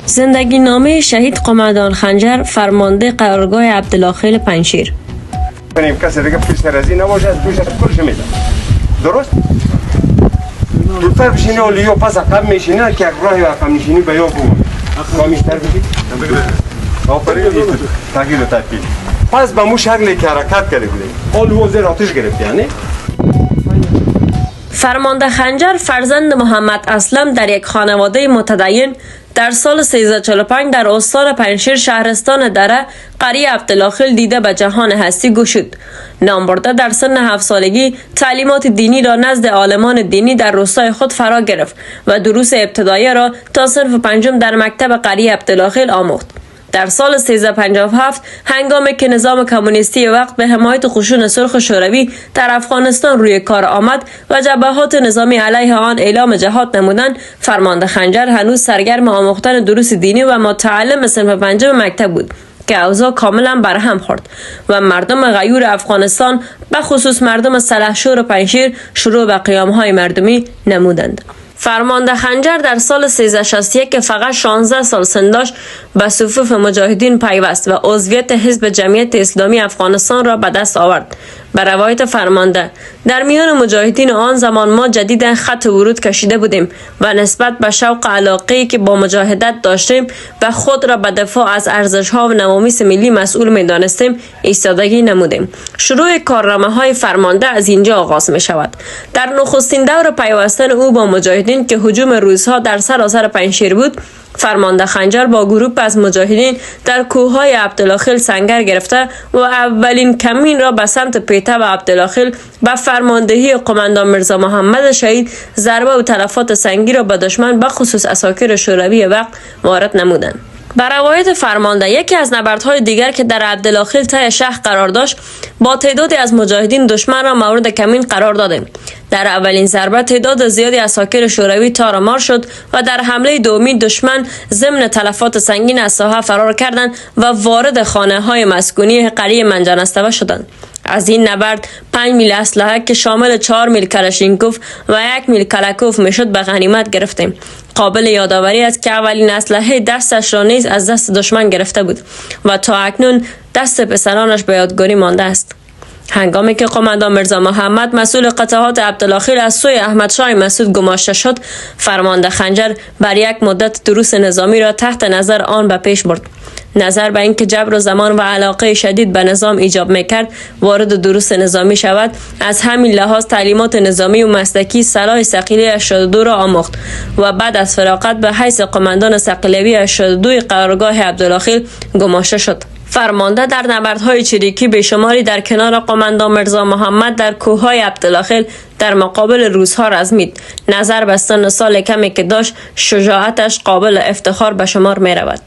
زندگی نامه شهید قماندان خنجر، فرمانده قرارگاه عبدالله پنجشیر. کسی دیگه پیش سرازی نباشه، از پیش کلش میدم. درست؟ دورتر بشینه و لیو پس عقب میشینه که راهی عقب میشینی به یا بود. کامیشتر بشید؟ آفرین تغییر و تبدیل. پس به مو شکلی که حرکت کرده بودیم. آلو زیر آتش گرفت یعنی؟ فرمانده خنجر فرزند محمد اسلم در یک خانواده متدین در سال 1345 در استان پنجشیر شهرستان دره قریه عبدالله دیده به جهان هستی گشود. نامبرده در سن 7 سالگی تعلیمات دینی را نزد عالمان دینی در روستای خود فرا گرفت و دروس ابتدایی را تا صنف پنجم در مکتب قریه عبدالله آموخت. در سال 1357 هنگامی که نظام کمونیستی وقت به حمایت خشون سرخ شوروی در افغانستان روی کار آمد و جبهات نظامی علیه آن اعلام جهاد نمودند، فرمانده خنجر هنوز سرگرم آموختن دروس دینی و متعلم صنف پنجم مکتب بود که اوضاع کاملا برهم خورد و مردم غیور افغانستان به خصوص مردم سلحشور و پنجشیر شروع به قیام‌های مردمی نمودند. فرمانده خنجر در سال 1361 که فقط 16 سال سن داشت به صفوف مجاهدین پیوست و عضویت حزب جمعیت اسلامی افغانستان را به دست آورد. به روایت فرمانده، در میان مجاهدین آن زمان ما جدیدا خط ورود کشیده بودیم و نسبت به شوق علاقه‌ای که با مجاهدت داشتیم و خود را به دفاع از ارزش‌ها و نوامیس ملی مسئول می‌دانستیم ایستادگی نمودیم. شروع کارنامه‌های فرمانده از اینجا آغاز می‌شود. در نخستین دور پیوستن او با مجاهدین که هجوم روس‌ها در سراسر پنجشیر بود، فرمانده خنجر با گروه از مجاهدین در کوههای عبدالله سنگر گرفته و اولین کمین را به سمت پیته و عبدالله به فرماندهی قماندان میرزا محمد شهید ضربه و تلفات سنگی را به دشمن به خصوص عساکر شوروی وقت وارد نمودند. بر روایت فرمانده، یکی از نبردهای دیگر که در عبدالله ته شهر قرار داشت با تعدادی از مجاهدین دشمن را مورد کمین قرار دادیم. در اولین ضربه تعداد زیادی عساکر شوروی تار مار شد و در حمله دومی دشمن ضمن تلفات سنگین از ساحه فرار کردند و وارد خانه های مسکونی قریه منجنستوه شدند. از این نبرد 5 میل اسلحه که شامل 4 میل کلاشینکوف و 1 میل کلاکوف میشد به غنیمت گرفتیم. قابل یادآوری است که اولین اسلحه دستش را نیز از دست دشمن گرفته بود و تا اکنون دست پسرانش به یادگاری مانده است. هنگامی که قماندان میرزا محمد مسئول قطعات عبدالله از سوی احمد شاه مسعود گماشته شد، فرمانده خنجر بر یک مدت دروس نظامی را تحت نظر آن به پیش برد. نظر به اینکه جبر و زمان و علاقه شدید به نظام ایجاب میکرد وارد دروس نظامی شود، از همین لحاظ تعلیمات نظامی و مسلکی سلاح ثقیلی 82 را آموخت و بعد از فراغت به حیث قماندان ثقیلوی 82 قرارگاه عبدالله گماشته شد. فرمانده در نبردهای چریکی بیشماری در کنار قماندان میرزا محمد در کوههای عبدالله در مقابل روس‌ها رزمید. نظر به سن سال کمی که داشت، شجاعتش قابل افتخار به شمار می رود.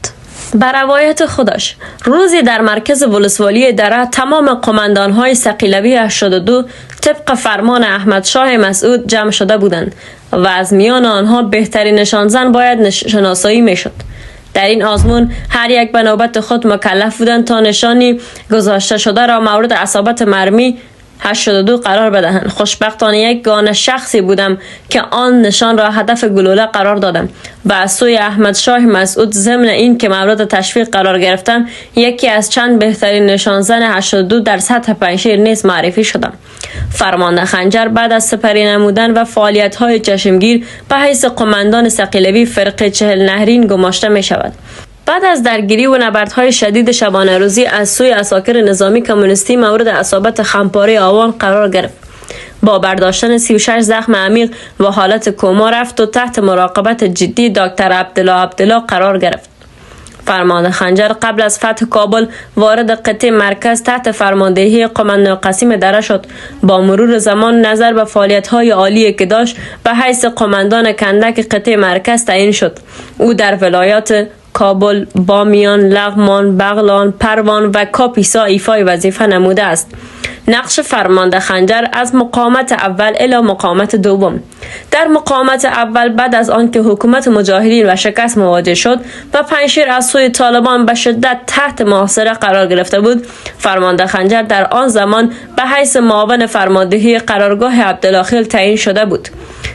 بر روایت خودش، روزی در مرکز ولسوالی دره تمام قماندان‌های ثقیلوی 82 طبق فرمان احمد شاه مسعود جمع شده بودند و از میان آنها بهترین نشانزن باید شناسایی میشد. در این آزمون هر یک به نوبت خود مکلف بودند تا نشانی گذاشته شده را مورد اصابت مرمی 82 قرار بدهند. خوشبختانه یک گانه شخصی بودم که آن نشان را هدف گلوله قرار دادم و از سوی احمد شاه مسعود ضمن این که مورد تشویق قرار گرفتم، یکی از چند بهترین نشانزن 82 در سطح پنجشیر نیز معرفی شدم. فرمانده خنجر بعد از سپری نمودن و فعالیت‌های چشمگیر به حیث قماندان ثقیلوی فرقه 40 نهرین گماشته می شود. بعد از درگیری و نبردهای شدید شبانه روزی از سوی عساکر نظامی کمونیستی مورد اصابت خمپاره آوان قرار گرفت. با برداشتن 36 زخم عمیق و حالت کما رفت و تحت مراقبت جدی دکتر عبدالله قرار گرفت. فرمانده خنجر قبل از فتح کابل وارد قطعه مرکز تحت فرماندهی قماندان قسیم دره شد. با مرور زمان نظر به فعالیت‌های عالی که داشت به حیث قماندان کندک قطعه مرکز تعیین شد. او در ولایات کابل، بامیان، لغمان، بغلان، پروان و کاپیسا ایفای وظیفه نموده است. نقش فرمانده خنجر از مقاومت اول الی مقاومت دوم. در مقاومت اول بعد از آنکه حکومت مجاهدین و شکست مواجه شد و پنجشیر از سوی طالبان به شدت تحت محاصره قرار گرفته بود، فرمانده خنجر در آن زمان به حیث معاون فرماندهی قرارگاه عبدالله تعیین شده بود.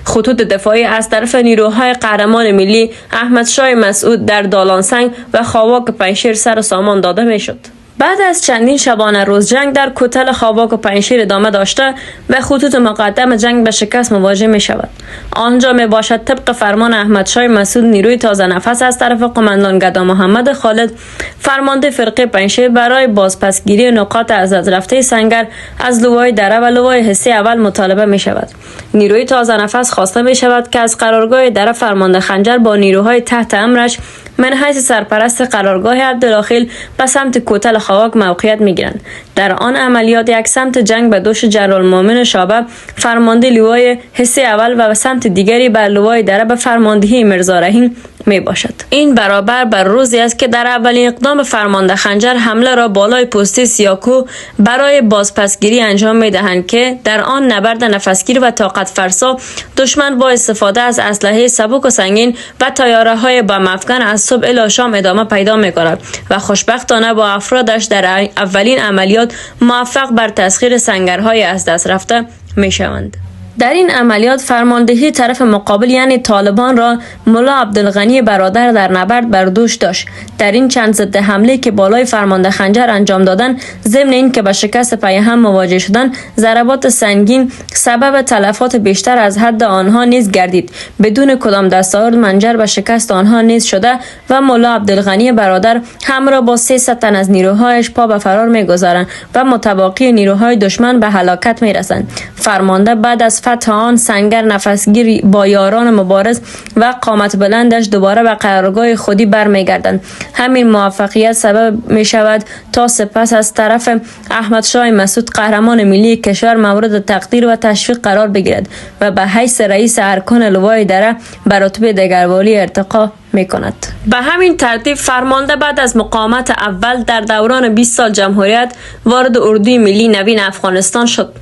خطوط دفاعی از طرف نیروهای قهرمان ملی احمدشاه مسعود در دالانسنگ و خاواک پنجشیر سر و سامان داده میشد. بعد از چندین شبانه روز جنگ در کوتل خاواک و پنجشیر ادامه داشته و خطوط مقدم جنگ به شکست مواجه می شود. آنجا می باشد طبق فرمان احمدشاه مسعود نیروی تازه نفس از طرف قماندان گدا محمد خالد فرمانده فرقه پنجشیر برای بازپسگیری نقاط از رفته سنگر از لوای دره و لوای حصه اول مطالبه می شود. نیروی تازه نفس خواسته می شود که از قرارگاه دره فرمانده خنجر با نیروهای تحت امرش من حیث سرپرست قرارگاه عبدالله به سمت کوتل خاواک موقعیت میگیرند. در آن عملیات یک سمت جنگ به دوش جنرال مومن شابه فرمانده لوای حصه اول و به سمت دیگری بر لوای دره به فرماندهی مرزا رحیم می باشد. این برابر بر روزی است که در اولین اقدام فرمانده خنجر حمله را بالای پستی سیاکو برای بازپسگیری انجام می دهند که در آن نبرد نفسگیر و طاقت فرسا دشمن با استفاده از اسلحه سبک و سنگین و طیاره های بم افکن از صبح الی شام ادامه پیدا می کند و خوشبختانه با افرادش در اولین عملیات موفق بر تسخیر سنگرهای از دست رفته می شوند. در این عملیات فرماندهی طرف مقابل یعنی طالبان را ملا عبدالغنی برادر در نبرد بر دوش داشت. در این چند ضد حمله که بالای فرمانده خنجر انجام دادن، ضمن این که به شکست پای هم مواجه شدن، ضربات سنگین سبب تلفات بیشتر از حد آنها نیز گردید. بدون کدام دستاورد منجر به شکست آنها نیز شده و ملا عبدالغنی برادر همراه با 300 تن از نیروهایش پا به فرار می‌گذارند و متباقی نیروهای دشمن به هلاکت می‌رسند. فرمانده بعد از فتح آن سنگر نفسگیر با یاران مبارز و قامت بلندش دوباره به قرارگاه خودی برمیگردند. همین موفقیت سبب می شود تا سپس از طرف احمدشاه مسعود قهرمان ملی کشور مورد تقدیر و تشویق قرار بگیرد و به حیث رئیس ارکان لوای دره به رتبه دگروالی ارتقا می کند. به همین ترتیب فرمانده بعد از مقاومت اول در دوران 20 سال جمهوریت وارد اردوی ملی نوین افغانستان شد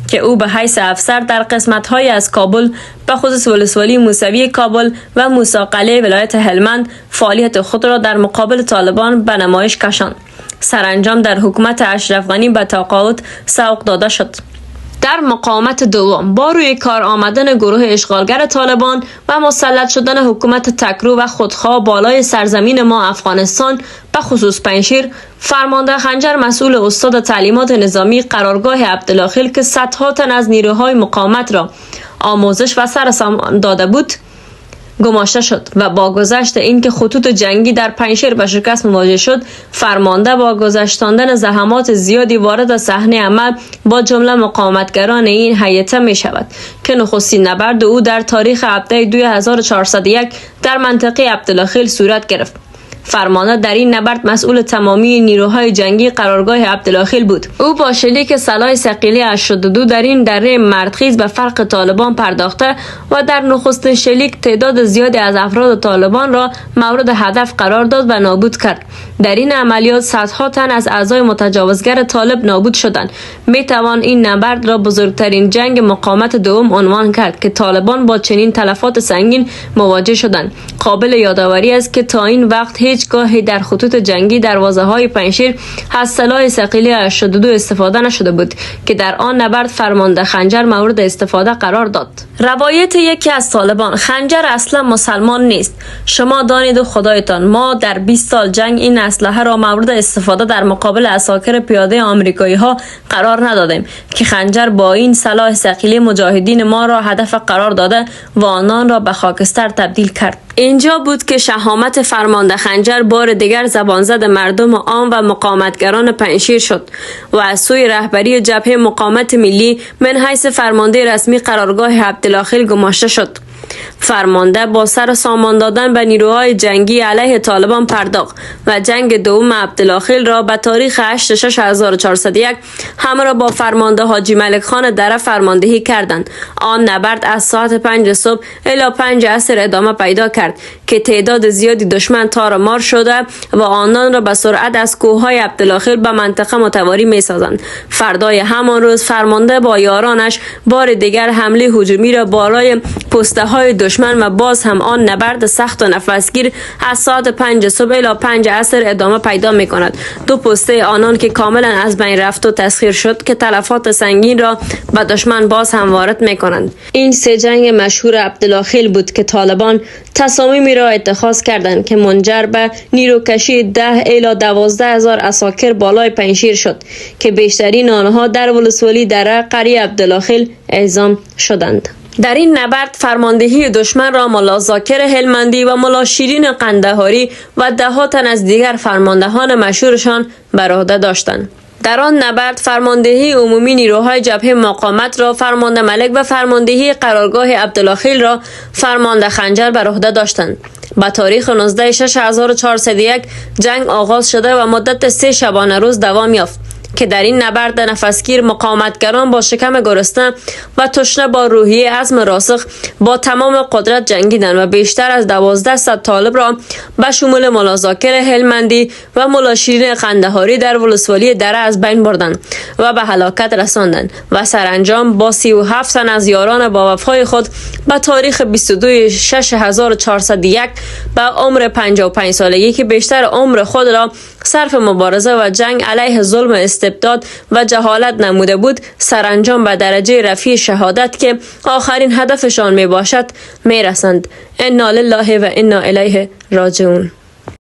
که او به حیث افسر در قسمت‌های از کابل به خصوص ولسوالی موسوی کابل و موسی ولایت هلمند فعالیت خود را در مقابل طالبان به نمایش کشاند. سرانجام در حکومت اشرف غنی به تقاعد سوق داده شد. در مقاومت دوم با روی کار آمدن گروه اشغالگر طالبان و مسلط شدن حکومت تکرو و خودخواه بالای سرزمین ما افغانستان به خصوص پنجشیر، فرمانده خنجر مسئول استاد تعلیمات نظامی قرارگاه عبدالله که صدها تن از نیروهای مقاومت را آموزش و سرسامان داده بود گماشته شد و با گذشت اینکه خطوط جنگی در پنجشیر به شکست مواجه شد، فرمانده با گذشتاندن زحمات زیادی وارد صحنه عمل با جمله مقاومتگران این هیئته می شود که نخستین نبرد او در تاریخ هفته 2401 در منطقه عبدالله صورت گرفت. فرمانده در این نبرد مسئول تمامی نیروهای جنگی قرارگاه عبدالله بود. او با شلیک سلاح ثقیله 82 در این دره مردخیز به فرق طالبان پرداخته و در نخستین شلیک تعداد زیادی از افراد طالبان را مورد هدف قرار داد و نابود کرد. در این عملیات صدها تن از اعضای متجاوزگر طالب نابود شدند. می توان این نبرد را بزرگترین جنگ مقاومت دوم عنوان کرد که طالبان با چنین تلفات سنگین مواجه شدند. قابل یادآوری است که تا این وقت هیچگاهی در خطوط جنگی دروازه‌های پنجشیر از سلاح ثقیله 82 استفاده نشده بود که در آن نبرد فرمانده خنجر مورد استفاده قرار داد. روایت یکی از طالبان: خنجر اصلا مسلمان نیست. شما دانید و خدایتان ما در 20 سال جنگ این اسلحه را مورد استفاده در مقابل عساکر پیاده آمریکایی ها قرار ندادیم که خنجر با این سلاح ثقیله مجاهدین ما را هدف قرار داده و آنان را به خاکستر تبدیل کرد. اینجا بود که شهامت فرمانده خنجر بار دیگر زبانزد مردم عام و مقاومتگران پنجشیر شد و از سوی رهبری جبهه مقاومت ملی من حیث فرمانده رسمی قرارگاه عبدالله گماشته شد. فرمانده با سر سامان دادن به نیروهای جنگی علیه طالبان پرداخت و جنگ دوم عبدالخیل را به تاریخ 8/6/1401 همراه با فرمانده حاجی ملک خان دره فرماندهی کردند. آن نبرد از ساعت 5 صبح الی 5 عصر ادامه پیدا کرد که تعداد زیادی دشمن تار مار شده و آنان را به سرعت از کوههای عبدالخیل به منطقه متواری می سازند. فردای همان روز فرمانده با یارانش بار دیگر حمله هجومی را بالای پسته های دشمن و باز هم آن نبرد سخت و نفسگیر از ساعت 5 صبح الی 5 عصر ادامه پیدا می کند. دو پسته آنان که کاملا از بین رفت و تسخیر شد که تلفات سنگین را به دشمن باز هم وارد می کنند. این سه جنگ مشهور عبدالخیل بود که طالبان تصامیمی را اتخاذ کردند که منجر به نیروکشی 10 الی 12,000 عساکر بالای پنشیر شد که بیشترین آنها در ولسوالی دره قریه عبدالخیل اعزام شدند. در این نبرد فرماندهی دشمن را ملا زاکر هلمندی و ملا شیرین قندهاری و ده تن از دیگر فرماندهان مشهورشان بر عهده داشتند. در آن نبرد فرماندهی عمومی نیروهای جبهه مقاومت را فرمانده ملک و فرماندهی قرارگاه عبدالخیل را فرمانده خنجر بر عهده داشتند. با تاریخ 19/6/1401 جنگ آغاز شده و مدت 3 شبانه روز دوام یافت که در این نبرد نفسگیر مقاومتگران با شکم گرسنه و تشنه با روحیه عزم راسخ با تمام قدرت جنگیدند و بیشتر از 1200 طالب را به شمول ملا زاکر هلمندی و ملا شیرین قندهاری در ولسوالی دره از بین بردند و به هلاکت رساندند و سرانجام با 37 تن از یاران با وفای خود به تاریخ 22/6/1401 به عمر 55 سالگی که بیشتر عمر خود را صرف مبارزه و جنگ علیه ظلم استبداد و جهالت نموده بود، سرانجام به درجه رفیع شهادت که آخرین هدفشان می باشد می رسند. انا لله و انا الیه راجعون.